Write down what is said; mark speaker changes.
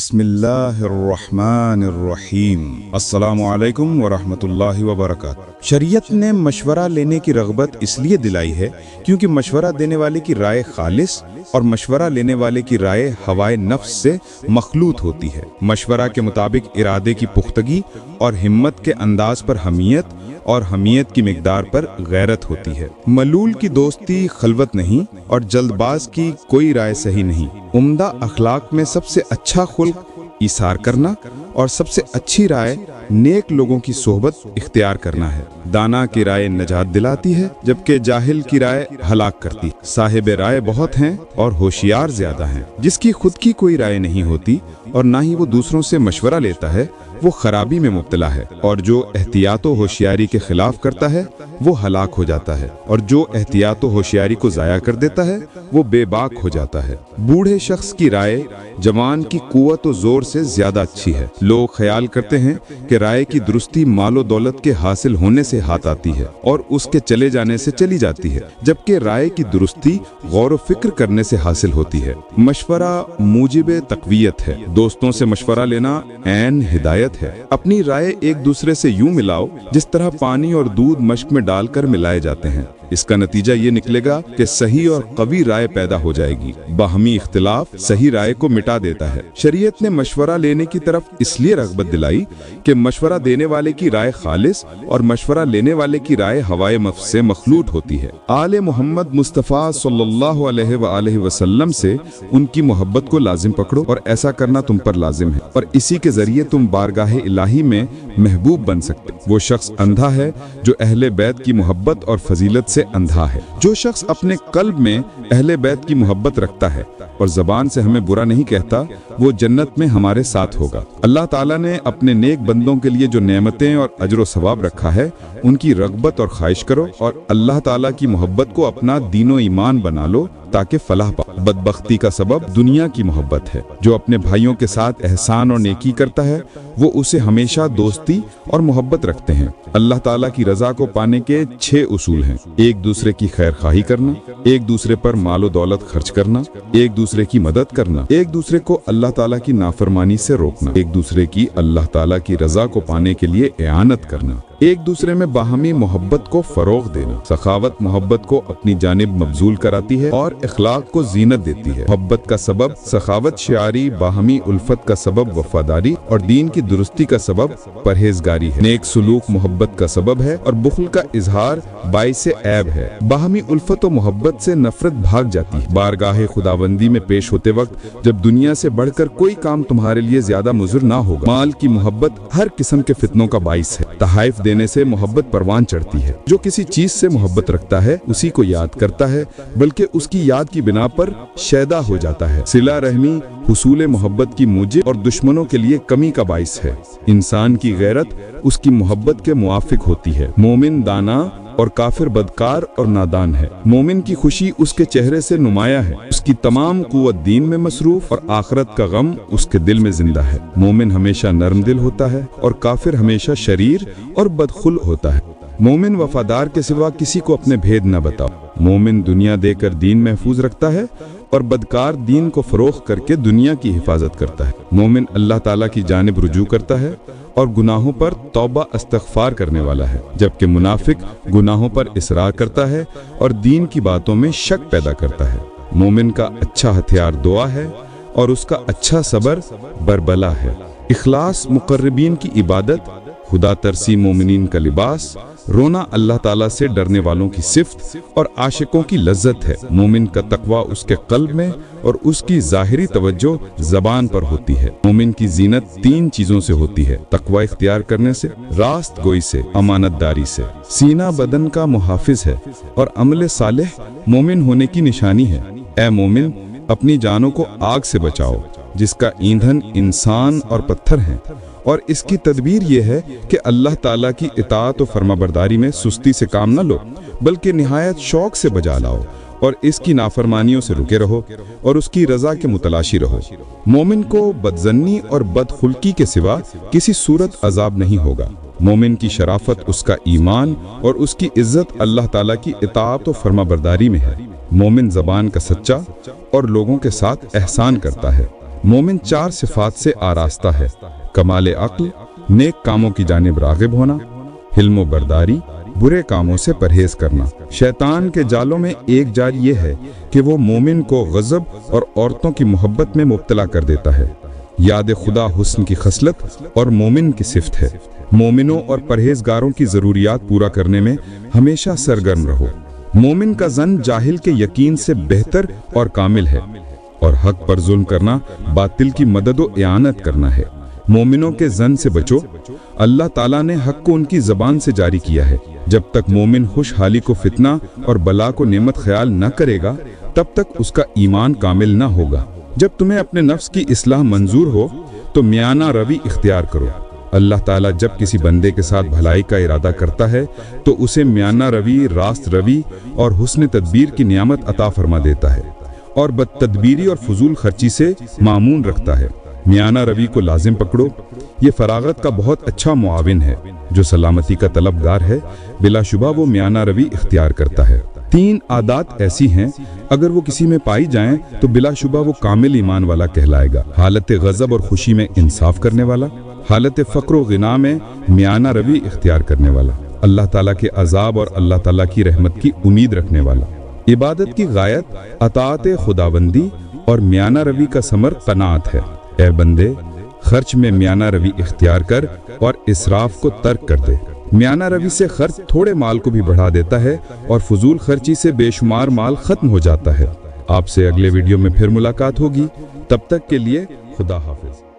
Speaker 1: बिस्मिल्लाह अर्रहमान अर्रहीम। अस्सलामु अलैकुम वरहमतुल्लाहि वबरकातुहू। शरीयत ने मशवरा लेने की रग़बत इसलिए दिलाई है क्योंकि मशवरा देने वाले की राय खालिस और मशवरा लेने वाले की राय हवाए नफ्स से मखलूत होती है। मशवरा के मुताबिक इरादे की पुख्तगी और हिम्मत के अंदाज पर हमीयत और हमीयत की मिकदार पर गैरत होती है। मलूल की दोस्ती खलवत नहीं और जल्दबाज की कोई राय सही नहीं। उम्दा अखलाक में सबसे अच्छा खुल्क इसार करना और सबसे अच्छी राय नेक लोगों की सोहबत इख्तियार करना है। दाना की राय नजात दिलाती है जबकि जाहिल की राय हलाक करती है। साहिब राय बहुत हैं और होशियार ज्यादा हैं। जिसकी खुद की कोई राय नहीं होती और ना ही वो दूसरों से मशवरा लेता है वो खराबी में मुब्तला है, और जो एहतियात व होशियारी के खिलाफ करता है वो हलाक हो जाता है, और जो एहतियात व होशियारी को ज़ाया कर देता है वो बेबाक हो जाता है। बूढ़े शख्स की राय जवान की कुव्वत व जोर से ज्यादा अच्छी है। लोग ख्याल करते हैं कि राय की दुरुस्ती मालो दौलत के हासिल होने से हाथ आती है और उसके चले जाने से चली जाती है, जबकि राय की दुरुस्ती गौर व फिक्र करने से हासिल होती है। मशवरा मूजिब तक़वियत है। दोस्तों से मशवरा लेना ऐन हिदायत है। अपनी राय एक दूसरे से यूं मिलाओ जिस तरह पानी और दूध मश्क में डालकर मिलाए जाते हैं। इसका नतीजा ये निकलेगा कि सही और कवी राय पैदा हो जाएगी। बाहमी इख्तिलाफ सही राय को मिटा देता है। शरीयत ने मशवरा लेने की तरफ इसलिए रग़बत दिलाई कि मशवरा देने वाले की राय खालिस और मशवरा लेने वाले की राय हवाए नफ्स से मखलूत होती है। आले मोहम्मद मुस्तफ़ा सल्लल्लाहु अलैहि वसल्लम से उनकी मोहब्बत को लाजिम पकड़ो और ऐसा करना तुम पर लाजिम है, और इसी के जरिए तुम बारगाह इलाही में महबूब बन सकते। वो शख्स अंधा है जो अहले बैत की मोहब्बत और फजीलत से अंधा है। जो शख्स अपने कल्ब में अहले बैत की मोहब्बत रखता है और ज़बान से हमें बुरा नहीं कहता, वो जन्नत में हमारे साथ होगा। अल्लाह ताला ने अपने नेक बंदों के लिए जो नेमतें और अजर सवाब रखा है उनकी रग़बत और ख्वाहिश करो, और अल्लाह ताला की मोहब्बत को अपना दीनो ईमान बना लो ताकि फलाह पाओ। बदबख्ती का सबब दुनिया की मोहब्बत है। जो अपने भाइयों के साथ एहसान और नेकी करता है वो उसे हमेशा दोस्ती और मोहब्बत रखते हैं। अल्लाह ताला की रजा को पाने के 6 उसूल हैं। एक दूसरे की खैर खाही करना, एक दूसरे पर मालो दौलत खर्च करना, एक दूसरे की मदद करना, एक दूसरे को अल्लाह ताला की नाफरमानी से रोकना, एक दूसरे की अल्लाह ताला की रजा को पाने के लिए इआनत करना, एक दूसरे में बाहमी मोहब्बत को फरोग देना। सखावत मोहब्बत को अपनी जानिब मबजूल कराती है और इखलाक को जीनत देती है। मोहब्बत का सबब सखावत शियारी, बाहमी उल्फत का सबब वफादारी और दीन की दुरुस्ती का सबब परहेजगारी है। नेक सुलूक मोहब्बत का सबब है और बुखल का इजहार बाइसे ऐब है। बाहमी उल्फत और मोहब्बत से नफरत भाग जाती है। बारगाह खुदाबंदी में पेश होते वक्त जब दुनिया से बढ़कर कोई काम तुम्हारे लिए ज्यादा मुज़र ना होगा। माल की मोहब्बत हर किस्म के फितनों का बाइस है। तहाइफ देने से मोहब्बत परवान चढ़ती है। जो किसी चीज से मोहब्बत रखता है उसी को याद करता है, बल्कि उसकी याद की बिना पर शैदा हो जाता है। सिला रहमी हुसूल मोहब्बत की मूजिब और दुश्मनों के लिए कमी का बाइस है। इंसान की गैरत उसकी मोहब्बत के मुआफिक होती है। मोमिन दाना और काफिर बदकार और नादान है। मोमिन की खुशी उसके चेहरे से नुमाया है। उसकी तमाम कुव्वत दीन में मसरूफ और आखिरत का गम उसके दिल में जिंदा है। मोमिन हमेशा नरम दिल होता है और काफिर हमेशा शरीर और बदखुल होता है। मोमिन वफादार के सिवा किसी को अपने भेद न बताओ। मोमिन दुनिया देकर दीन महफूज रखता है और बदकार दीन को फरोख्त करके दुनिया की हिफाजत करता है। मोमिन अल्लाह ताला की जानिब रुजू करता है और गुनाहों पर तौबा इस्तग़फ़ार करने वाला है, जबकि मुनाफिक गुनाहों पर इसरार करता है और दीन की बातों में शक पैदा करता है। मोमिन का अच्छा हथियार दुआ है और उसका अच्छा सबर बरबला है। इखलास मुक़र्रबीन की इबादत, खुदा तरसी मोमिनीन का लिबास, रोना अल्लाह ताला से डरने वालों की सिफ्त और आशिकों की लज्जत है। मोमिन का तकवा उसके कल्ब में और उसकी ज़ाहिरी तवज्जो ज़बान पर होती है। मोमिन की जीनत 3 चीज़ों से होती है: तकवा इख्तियार करने से, रास्त गोई से, अमानतदारी से। सीना बदन का मुहाफिज है और अमल सालेह मोमिन होने की निशानी है। ए मोमिन, अपनी जानों को आग से बचाओ जिसका ईंधन इंसान और पत्थर हैं, और इसकी तदबीर यह है कि अल्लाह ताला की इताअत और फरमाबरदारी में सुस्ती से काम न लो, बल्कि निहायत शौक से बजा लाओ और इसकी नाफरमानियों से रुके रहो और उसकी रजा के मुतलाशी रहो। मोमिन को बदजन्नी और बदखुल्की के सिवा किसी सूरत अजाब नहीं होगा। मोमिन की शराफत उसका ईमान और उसकी इज्जत अल्लाह ताला की इताअत और फरमाबरदारी में है। मोमिन ज़बान का सच्चा और लोगों के साथ एहसान करता है। مومن 4 صفات سے آراستہ ہے: کمال عقل، نیک کاموں کی جانب راغب ہونا، حلم و برداری، برے کاموں سے پرہیز کرنا۔ شیطان کے جالوں میں ایک جال یہ ہے کہ وہ مومن کو غضب اور عورتوں کی محبت میں مبتلا کر دیتا ہے۔ یاد خدا حسن کی خصلت اور مومن کی صفت ہے۔ مومنوں اور پرہیزگاروں کی ضروریات پورا کرنے میں ہمیشہ سرگرم رہو۔ مومن کا ظن جاہل کے یقین سے بہتر اور کامل ہے، اور حق پر ظلم کرنا باطل کی مدد و اعانت کرنا ہے۔ مومنوں کے ظن سے بچو۔ اللہ تعالیٰ نے حق کو ان کی زبان سے جاری کیا ہے۔ جب تک مومن خوشحالی کو فتنہ اور بلا کو نعمت خیال نہ کرے گا، تب تک اس کا ایمان کامل نہ ہوگا۔ جب تمہیں اپنے نفس کی اصلاح منظور ہو تو میانہ روی اختیار کرو۔ اللہ تعالیٰ جب کسی بندے کے ساتھ بھلائی کا ارادہ کرتا ہے تو اسے میانہ روی، راست روی اور حسن تدبیر کی نعمت عطا فرما دیتا ہے، اور بد تدبیری اور فضول خرچی سے معمون رکھتا ہے۔ میانہ روی کو لازم پکڑو۔ یہ فراغت کا بہت اچھا معاون ہے۔ جو سلامتی کا طلبگار ہے، بلا شبہ وہ میانہ روی اختیار کرتا ہے۔ 3 عادات ایسی ہیں، اگر وہ کسی میں پائی جائیں تو بلا شبہ وہ کامل ایمان والا کہلائے گا۔ حالت غضب اور خوشی میں انصاف کرنے والا، حالت فقر و غنا میں میانہ روی اختیار کرنے والا، اللہ تعالیٰ کے عذاب اور اللہ تعالیٰ کی رحمت کی امید رکھنے والا۔ عبادت کی غایت اطاعت خداوندی اور میانہ روی کا ثمر قناعت ہے۔ اے بندے، خرچ میں میانہ روی اختیار کر اور اسراف کو ترک کر دے۔ میانہ روی سے خرچ تھوڑے مال کو بھی بڑھا دیتا ہے، اور فضول خرچی سے بے شمار مال ختم ہو جاتا ہے۔ آپ سے اگلے ویڈیو میں پھر ملاقات ہوگی، تب تک کے لیے خدا حافظ۔